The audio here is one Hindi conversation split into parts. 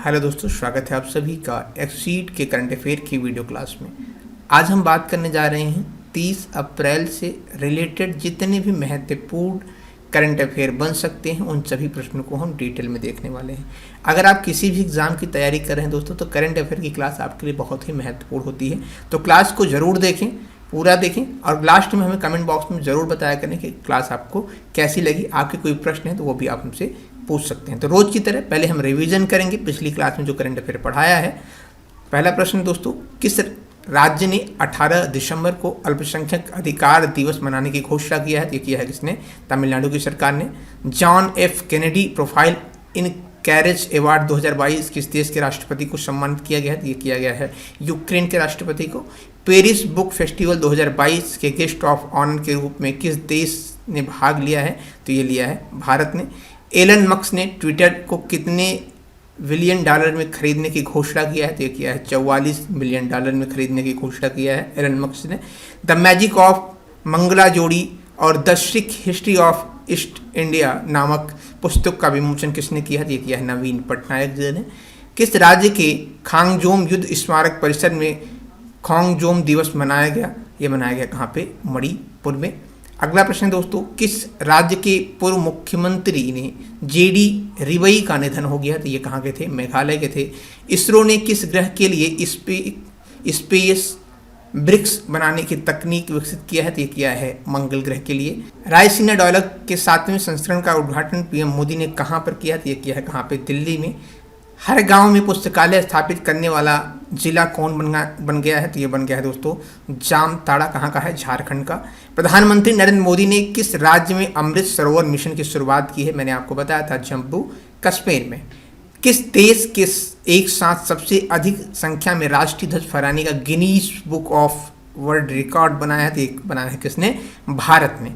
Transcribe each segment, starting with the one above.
हेलो दोस्तों, स्वागत है आप सभी का एक्सीड के करंट अफेयर की वीडियो क्लास में। आज हम बात करने जा रहे हैं 30 अप्रैल से रिलेटेड जितने भी महत्वपूर्ण करंट अफेयर बन सकते हैं उन सभी प्रश्नों को हम डिटेल में देखने वाले हैं। अगर आप किसी भी एग्ज़ाम की तैयारी कर रहे हैं दोस्तों, तो करंट अफेयर की क्लास आपके लिए बहुत ही महत्वपूर्ण होती है। तो क्लास को ज़रूर देखें, पूरा देखें और लास्ट में हमें कमेंट बॉक्स में ज़रूर बताया करें कि क्लास आपको कैसी लगी। आपके कोई प्रश्न है तो वो भी आप हमसे पूछ सकते हैं। तो रोज़ की तरह पहले हम रिवीजन करेंगे पिछली क्लास में जो करंट अफेयर पढ़ाया है। पहला प्रश्न दोस्तों, किस राज्य ने 18 दिसंबर को अल्पसंख्यक अधिकार दिवस मनाने की घोषणा किया है? ये किया है किसने? तमिलनाडु की सरकार ने। John F Kennedy profile in carriage award 2022 किस देश के राष्ट्रपति को सम्मानित किया गया है? ये किया गया है यूक्रेन के राष्ट्रपति को। पेरिस बुक फेस्टिवल 2022 के गेस्ट ऑफ ऑनर के रूप में किस देश ने भाग लिया है? तो ये लिया है भारत ने। एलन मस्क ने ट्विटर को कितने बिलियन डॉलर में खरीदने की घोषणा किया है? तो ये किया है 44 बिलियन डॉलर में खरीदने की घोषणा किया है एलन मस्क ने। द मैजिक ऑफ मंगला जोड़ी और the Sikh history of east India नामक पुस्तक का विमोचन किसने किया है? ये किया है नवीन पटनायक जी ने। किस राज्य के खांगजोम युद्ध स्मारक परिसर में खांगजोम दिवस मनाया गया? ये मनाया गया कहाँ पे? मणिपुर में। अगला प्रश्न दोस्तों, किस राज्य के पूर्व मुख्यमंत्री ने जेडी रिवई का निधन हो गया? तो ये कहाँ के थे? मेघालय के थे। इसरो ने किस ग्रह के लिए स्पेस ब्रिक्स बनाने की तकनीक विकसित किया है? तो ये किया है मंगल ग्रह के लिए। रायसीना डायलॉग के 7वें संस्करण का उद्घाटन पीएम मोदी ने कहाँ पर किया? तो ये किया है कहाँ पे? दिल्ली में। हर गांव में पुस्तकालय स्थापित करने वाला जिला कौन बन गया है? तो ये बन गया है दोस्तों जामताड़ा। कहाँ का है? झारखंड का। प्रधानमंत्री नरेंद्र मोदी ने किस राज्य में अमृत सरोवर मिशन की शुरुआत की है? मैंने आपको बताया था जम्मू कश्मीर में। किस देश के एक साथ सबसे अधिक संख्या में राष्ट्रीय ध्वज फहराने का Guinness book of world record बनाया है? तो एक बनाया है किसने? भारत ने।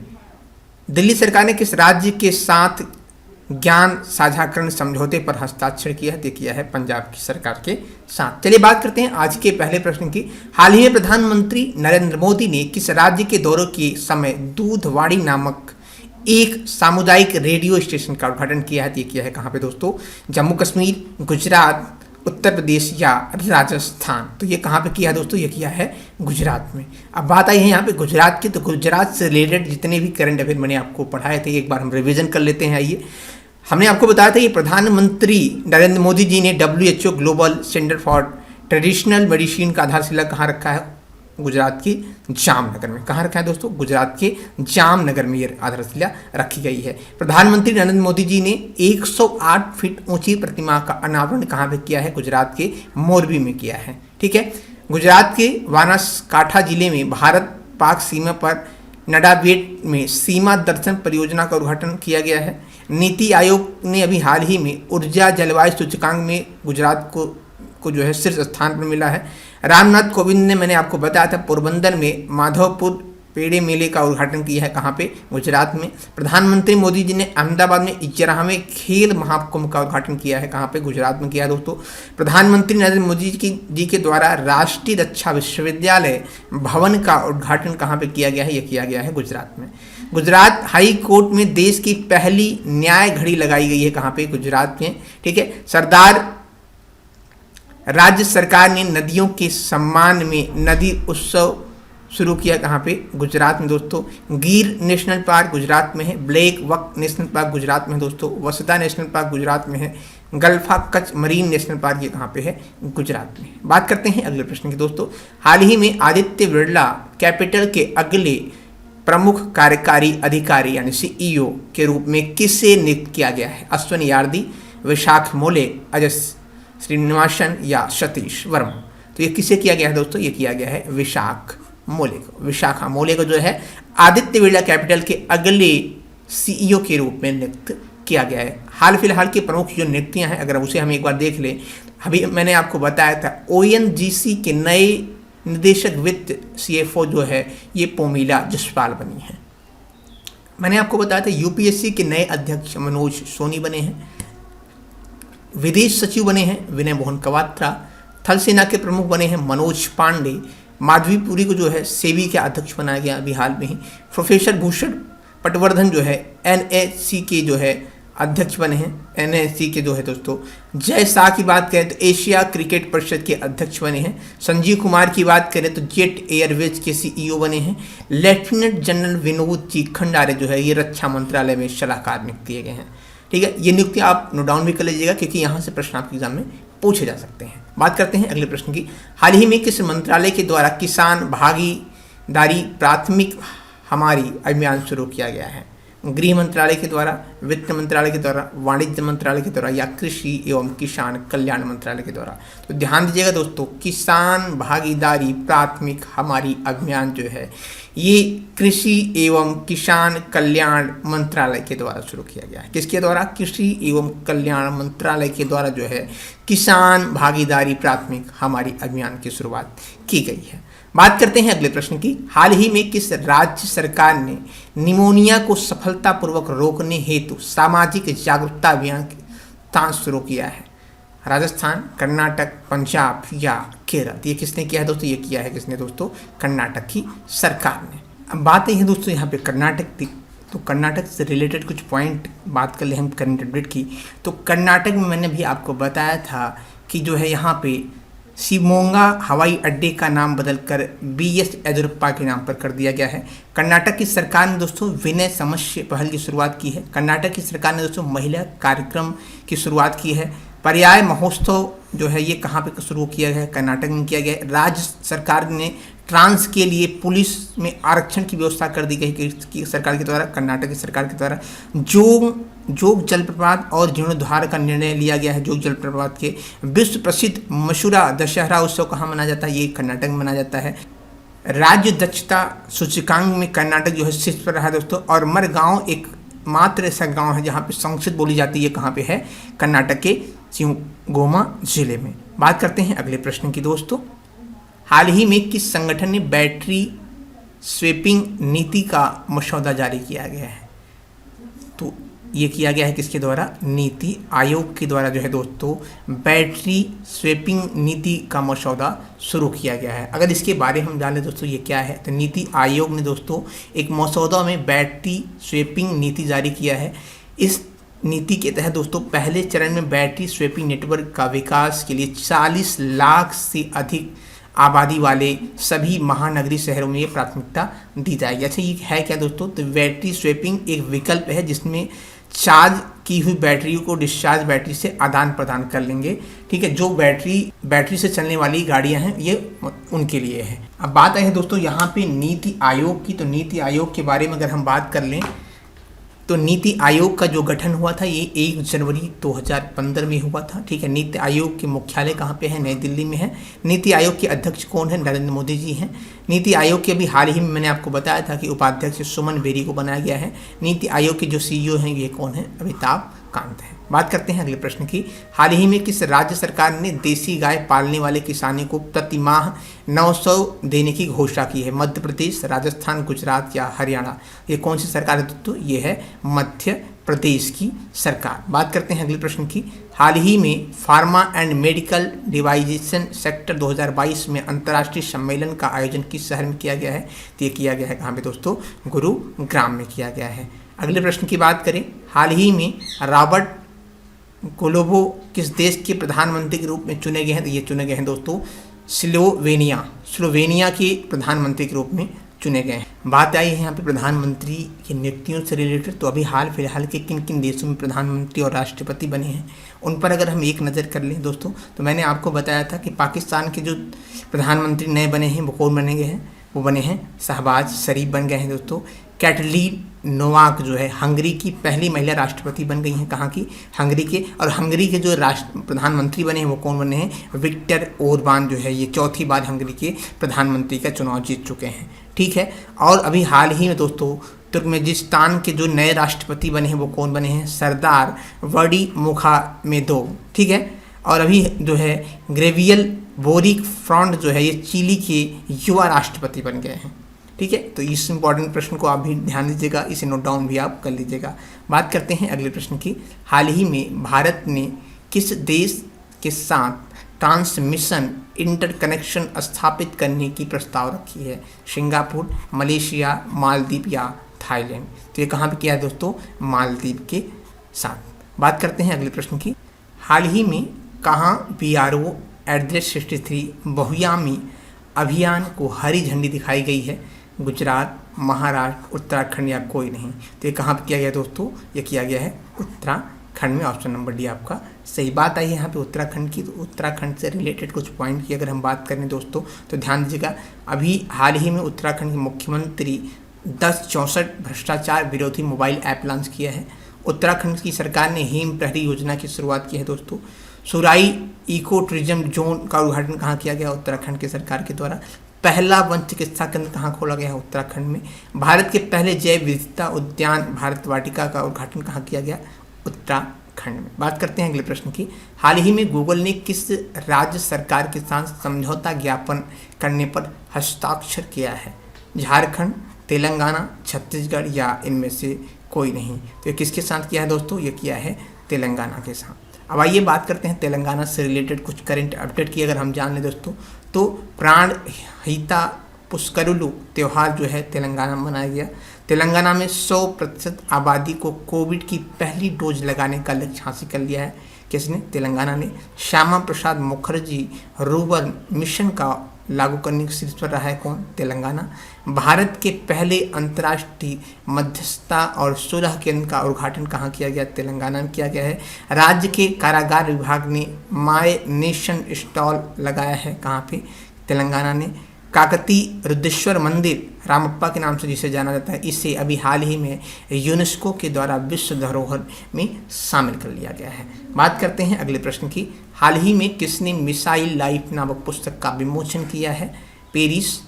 दिल्ली सरकार ने किस राज्य के साथ ज्ञान साझाकरण समझौते पर हस्ताक्षर किया है? किया है पंजाब की सरकार के साथ। चलिए बात करते हैं आज के पहले प्रश्न की। हाल ही में प्रधानमंत्री नरेंद्र मोदी ने किस राज्य के दौरे के समय दूधवाड़ी नामक एक सामुदायिक रेडियो स्टेशन का उद्घाटन किया है? किया है कहाँ पे दोस्तों? जम्मू कश्मीर, गुजरात, उत्तर प्रदेश या राजस्थान? तो ये कहाँ पे किया है दोस्तों? ये किया है गुजरात में। अब बात आई है यहाँ पे गुजरात की, तो गुजरात से रिलेटेड जितने भी करंट अफेयर मैंने आपको पढ़ाए थे एक बार हम रिवीजन कर लेते हैं। आइए, हमने आपको बताया था ये प्रधानमंत्री नरेंद्र मोदी जी ने WHO global centre for traditional medicine का आधारशिला कहाँ रखा है? गुजरात के जामनगर में। कहाँ रखा है दोस्तों? गुजरात के जामनगर में ये आधारशिला रखी गई है। प्रधानमंत्री नरेंद्र मोदी जी ने 108 फीट ऊंची प्रतिमा का अनावरण कहाँ पे किया है? गुजरात के मोरबी में किया है। ठीक है। गुजरात के बनासकांठा जिले में भारत पाक सीमा पर नडाबेट में सीमा दर्शन परियोजना का उद्घाटन किया गया है। नीति आयोग ने अभी हाल ही में ऊर्जा जलवायु सूचकांक में गुजरात को जो है शीर्ष स्थान पर मिला है। रामनाथ कोविंद ने, मैंने आपको बताया था, पोरबंदर में माधवपुर पेड़े मेले का उद्घाटन किया है कहाँ पे? गुजरात में। प्रधानमंत्री मोदी जी ने अहमदाबाद में 11वें खेल महाकुंभ का उद्घाटन किया है कहाँ पे? गुजरात में किया है दोस्तों। प्रधानमंत्री नरेंद्र मोदी जी के द्वारा राष्ट्रीय रक्षा विश्वविद्यालय भवन का उद्घाटन कहाँ पे किया गया है? ये किया गया है गुजरात में। गुजरात हाई कोर्ट में देश की पहली न्याय घड़ी लगाई गई है कहाँ पे? गुजरात में। ठीक है। सरदार राज्य सरकार ने नदियों के सम्मान में नदी उत्सव शुरू किया कहाँ पे? गुजरात में दोस्तों। गिर नेशनल पार्क गुजरात में है। Black buck national park Gujarat में है दोस्तों। वसदा नेशनल पार्क गुजरात में है। Gulf of Kutch marine national park ये कहाँ पे है? गुजरात में। बात करते हैं अगले प्रश्न की दोस्तों। हाल ही में आदित्य बिरला कैपिटल के अगले प्रमुख कार्यकारी अधिकारी यानी CEO के रूप में किसे नियुक्त किया गया है? अश्विनी यार्दी, विशाख मोले, अजय श्रीनिवासन या सतीश वर्मा? तो ये किसे किया गया है दोस्तों? ये किया गया है विशाखा मोले को जो है आदित्य बिरला कैपिटल के अगले CEO के रूप में नियुक्त किया गया है। हाल फिलहाल की प्रमुख जो नियुक्तियां हैं अगर उसे हम एक बार देख लें, अभी मैंने आपको बताया था ONGC के नए निदेशक वित्त CFO जो है ये पोमीला जसपाल बनी है। मैंने आपको बताया था UPSC के नए अध्यक्ष मनोज सोनी बने हैं। विदेश सचिव बने हैं विनय मोहन क्वात्रा। थल सेना के प्रमुख बने हैं मनोज पांडे। माधवी पुरी को जो है सेबी के अध्यक्ष बनाया गया अभी हाल में ही। प्रोफेसर भूषण पटवर्धन जो है NSC के जो है अध्यक्ष बने हैं। NSC के जो है दोस्तों जय शाह की बात करें तो एशिया क्रिकेट परिषद के अध्यक्ष बने हैं। संजीव कुमार की बात करें तो जेट एयरवेज के CEO बने हैं। लेफ्टिनेंट जनरल विनोद जी खंडारे जो है ये रक्षा मंत्रालय में सलाहकार नियुक्त किए गए हैं। ठीक है, ये नियुक्ति आप नोट डाउन भी कर लीजिएगा क्योंकि यहाँ से प्रश्न आपके एग्जाम में पूछे जा सकते हैं। बात करते हैं अगले प्रश्न की। हाल ही में किस मंत्रालय के द्वारा किसान भागीदारी प्राथमिक हमारी अभियान शुरू किया गया है? गृह मंत्रालय के द्वारा, वित्त मंत्रालय के द्वारा, वाणिज्य मंत्रालय के द्वारा या कृषि एवं किसान कल्याण मंत्रालय के द्वारा? तो ध्यान दीजिएगा दोस्तों, किसान भागीदारी प्राथमिक हमारी अभियान जो है ये कृषि एवं किसान कल्याण मंत्रालय के द्वारा शुरू किया गया है। किसके द्वारा? कृषि एवं कल्याण मंत्रालय के द्वारा जो है किसान भागीदारी प्राथमिक हमारी अभियान की शुरुआत की गई है। बात करते हैं अगले प्रश्न की। हाल ही में किस राज्य सरकार ने निमोनिया को सफलतापूर्वक रोकने हेतु सामाजिक जागरूकता अभियान शुरू किया है? राजस्थान, कर्नाटक, पंजाब या केरल? ये किसने किया है दोस्तों? ये किया है किसने दोस्तों? कर्नाटक की सरकार ने। अब बात है दोस्तों यहाँ पे कर्नाटक की, तो कर्नाटक से रिलेटेड कुछ पॉइंट बात कर ले हम करंट अपडेट की। तो कर्नाटक में मैंने भी आपको बताया था कि जो है यहाँ पे शिवमोगा हवाई अड्डे का नाम बदलकर BS येदियुरप्पा के नाम पर कर दिया गया है। कर्नाटक की सरकार ने दोस्तों विनय समस्य पहल की शुरुआत की है। कर्नाटक की सरकार ने दोस्तों महिला कार्यक्रम की शुरुआत की है। पर्याय महोत्सव जो है ये कहाँ पे शुरू किया गया है? कर्नाटक में किया गया है। राज्य सरकार ने ट्रांस के लिए पुलिस में आरक्षण की व्यवस्था कर दी गई कि सरकार के द्वारा, कर्नाटक की सरकार के द्वारा। जोग जलप्रपात और जीर्णोद्धार का निर्णय लिया गया है। जोग जलप्रपात के विश्व प्रसिद्ध मशूरा दशहरा उत्सव कहाँ मनाया जाता है? ये कर्नाटक में मनाया जाता है। राज्य दक्षता सूचकांक में कर्नाटक जो है शीर्ष पर रहा दोस्तों। और मरगांव एक मात्र ऐसा गांव है जहाँ पे संस्कृत बोली जाती है। कहाँ पे है? कर्नाटक के शिवमोगा जिले में। बात करते हैं अगले प्रश्न की दोस्तों। हाल ही में किस संगठन ने बैटरी स्वेपिंग नीति का मसौदा जारी किया गया है? तो ये किया गया है किसके द्वारा? नीति आयोग के द्वारा जो है दोस्तों बैटरी स्वेपिंग नीति का मसौदा शुरू किया गया है। अगर इसके बारे में हम जाने दोस्तों ये क्या है, तो नीति आयोग ने दोस्तों एक मसौदा में बैटरी स्वेपिंग नीति जारी किया है। इस नीति के तहत दोस्तों पहले चरण में बैटरी स्वेपिंग नेटवर्क का विकास के लिए 40 लाख से अधिक आबादी वाले सभी महानगरीय शहरों में ये प्राथमिकता दी जाएगी। अच्छा, ये है क्या दोस्तों? तो बैटरी स्वेपिंग एक विकल्प है जिसमें चार्ज की हुई बैटरी को डिस्चार्ज बैटरी से आदान प्रदान कर लेंगे। ठीक है, जो बैटरी से चलने वाली गाड़ियां हैं ये उनके लिए है। अब बात आई है दोस्तों यहाँ पे नीति आयोग की। तो नीति आयोग के बारे में अगर हम बात कर लें तो नीति आयोग का जो गठन हुआ था ये 1 जनवरी 2015 में हुआ था। ठीक है, नीति आयोग के मुख्यालय कहाँ पे है? नई दिल्ली में है। नीति आयोग के अध्यक्ष कौन है? नरेंद्र मोदी जी हैं। नीति आयोग के अभी हाल ही में मैंने आपको बताया था कि उपाध्यक्ष सुमन बेरी को बनाया गया है। नीति आयोग के जो CEO हैं ये कौन है? अमिताभ कांत है। बात करते हैं अगले प्रश्न की। हाल ही में किस राज्य सरकार ने देसी गाय पालने वाले किसानों को प्रति माह 900 देने की घोषणा की है? मध्य प्रदेश, राजस्थान, गुजरात या हरियाणा? ये कौन सी सरकार है दोस्तों? ये है मध्य प्रदेश की सरकार। बात करते हैं अगले प्रश्न की। हाल ही में फार्मा एंड मेडिकल डिवाइजेशन सेक्टर 2022 में अंतर्राष्ट्रीय सम्मेलन का आयोजन किस शहर में किया गया है? तो ये किया गया है कहाँ पे दोस्तों? गुरुग्राम में किया गया है। अगले प्रश्न की बात करें। हाल ही में रॉबर्ट कोलोबो किस देश के प्रधानमंत्री के रूप में चुने गए हैं? तो ये चुने गए हैं दोस्तों स्लोवेनिया के प्रधानमंत्री के रूप में चुने गए हैं। बात आई है यहाँ पे प्रधानमंत्री की नियुक्तियों से रिलेटेड। तो अभी हाल फिलहाल के किन किन देशों में प्रधानमंत्री और राष्ट्रपति बने हैं उन पर अगर हम एक नज़र कर लें दोस्तों, तो मैंने आपको बताया था कि पाकिस्तान के जो प्रधानमंत्री नए बने हैं वो कौन बने गए हैं? वो बने हैं शहबाज शरीफ बन गए हैं दोस्तों। कैटलीन नोवाक जो है हंगरी की पहली महिला राष्ट्रपति बन गई हैं। कहाँ की? हंगरी के। और हंगरी के जो प्रधानमंत्री बने हैं वो कौन बने हैं? विक्टर ओरबान जो है ये चौथी बार हंगरी के प्रधानमंत्री का चुनाव जीत चुके हैं। ठीक है, और अभी हाल ही में दोस्तों तुर्कमेनिस्तान के जो नए राष्ट्रपति बने हैं वो कौन बने हैं? सरदार वडी मुखामेदोव। ठीक है, और अभी जो है ग्रेवियल बोरिक फ्रॉन्ट जो है ये चिली के युवा राष्ट्रपति बन गए हैं। ठीक है, तो इस इंपॉर्टेंट प्रश्न को आप भी ध्यान दीजिएगा, इसे नोट डाउन भी आप कर लीजिएगा। बात करते हैं अगले प्रश्न की। हाल ही में भारत ने किस देश के साथ ट्रांसमिशन इंटरकनेक्शन स्थापित करने की प्रस्ताव रखी है? सिंगापुर, मलेशिया, मालदीव या थाईलैंड? तो ये कहाँ पे किया है दोस्तों? मालदीव के साथ। बात करते हैं अगले प्रश्न की। हाल ही में कहाँ BRO@63 बहुयामी अभियान को हरी झंडी दिखाई गई है? गुजरात, महाराष्ट्र, उत्तराखंड या कोई नहीं? तो ये कहाँ पर किया गया दोस्तों? ये किया गया है उत्तराखंड में। ऑप्शन नंबर डी आपका सही। बात आई है यहाँ पे उत्तराखंड की, तो उत्तराखंड से रिलेटेड कुछ पॉइंट की अगर हम बात करें दोस्तों तो ध्यान दीजिएगा। अभी हाल ही में उत्तराखंड के मुख्यमंत्री 1064 भ्रष्टाचार विरोधी मोबाइल ऐप लॉन्च किया है। उत्तराखंड की सरकार ने हिम प्रहरी योजना की शुरुआत की है दोस्तों। सुराई इको टूरिज्म जोन का उद्घाटन कहाँ किया गया? उत्तराखंड की सरकार के द्वारा। पहला वन चिकित्सा केंद्र कहाँ खोला गया है? उत्तराखंड में। भारत के पहले जैव विविधता उद्यान भारत वाटिका का उद्घाटन कहाँ किया गया? उत्तराखंड में। बात करते हैं अगले प्रश्न की। हाल ही में गूगल ने किस राज्य सरकार के साथ समझौता ज्ञापन करने पर हस्ताक्षर किया है? झारखंड, तेलंगाना, छत्तीसगढ़ या इनमें से कोई नहीं? तो ये किसके साथ किया है दोस्तों? ये किया है तेलंगाना के साथ। अब आइए बात करते हैं तेलंगाना से रिलेटेड कुछ करंट अपडेट की अगर हम जान लें दोस्तों तो प्राणहिता पुष्करुलु त्यौहार जो है तेलंगाना में मनाया गया। तेलंगाना में 100% आबादी को कोविड की पहली डोज लगाने का लक्ष्य हासिल कर लिया है। किसने? तेलंगाना ने। श्यामा प्रसाद मुखर्जी रूरल मिशन का लागू करने की शीर्ष पर रहा है कौन? तेलंगाना। भारत के पहले अंतर्राष्ट्रीय मध्यस्थता और सुलह केंद्र का उद्घाटन कहाँ किया गया? तेलंगाना में किया गया है। राज्य के कारागार विभाग ने माय नेशन स्टॉल लगाया है कहाँ पे? तेलंगाना ने। काकती रुद्रेश्वर मंदिर रामप्पा के नाम से जिसे जाना जाता है, इसे अभी हाल ही में यूनेस्को के द्वारा विश्व धरोहर में शामिल कर लिया गया है। बात करते हैं अगले प्रश्न की। हाल ही में किसने मिसाइल लाइफ नामक पुस्तक का विमोचन किया है? पेरिस,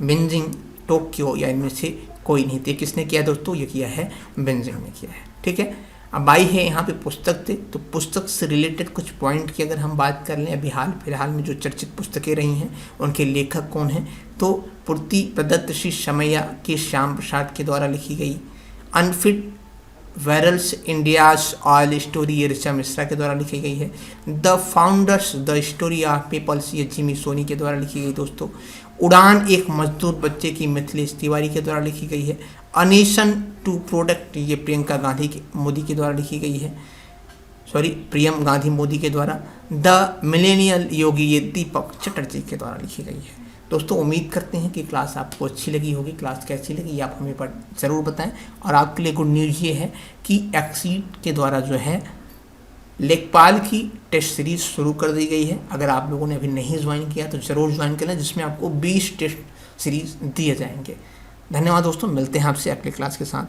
बीजिंग, टोक्यो या इनमें से कोई नहीं? तो किसने किया दोस्तों? ये किया है बीजिंग ने किया है। ठीक है। अब आई है यहाँ पे पुस्तक थे, तो पुस्तक से रिलेटेड कुछ पॉइंट की अगर हम बात कर लें, अभी हाल फिलहाल में जो चर्चित पुस्तकें रही हैं उनके लेखक कौन हैं? तो पूर्ति प्रदत्त श्री समैया के श्याम प्रसाद के द्वारा लिखी गई unfit virals India's oil story ये ऋचा मिश्रा के द्वारा लिखी गई है। The founders the story of peoples ये जिमी सोनी के द्वारा लिखी गई दोस्तों। उड़ान एक मजदूर बच्चे की मिथिलेश तिवारी के द्वारा लिखी गई है। अनेशन टू प्रोडक्ट ये प्रियंका गांधी मोदी के द्वारा लिखी गई है, प्रियम गांधी मोदी के द्वारा। द मिलेनियल योगी ये दीपक चटर्जी के द्वारा लिखी गई है। दोस्तों उम्मीद करते हैं कि क्लास आपको अच्छी लगी होगी। क्लास कैसी लगी आप हमें पर ज़रूर बताएं। और आपके लिए गुड न्यूज़ ये है कि एक्सीड के द्वारा जो है लेखपाल की टेस्ट सीरीज शुरू कर दी गई है। अगर आप लोगों ने अभी नहीं ज्वाइन किया तो ज़रूर ज्वाइन करें, जिसमें आपको 20 टेस्ट सीरीज दिए जाएंगे। धन्यवाद दोस्तों, मिलते हैं आपसे अगले क्लास के साथ।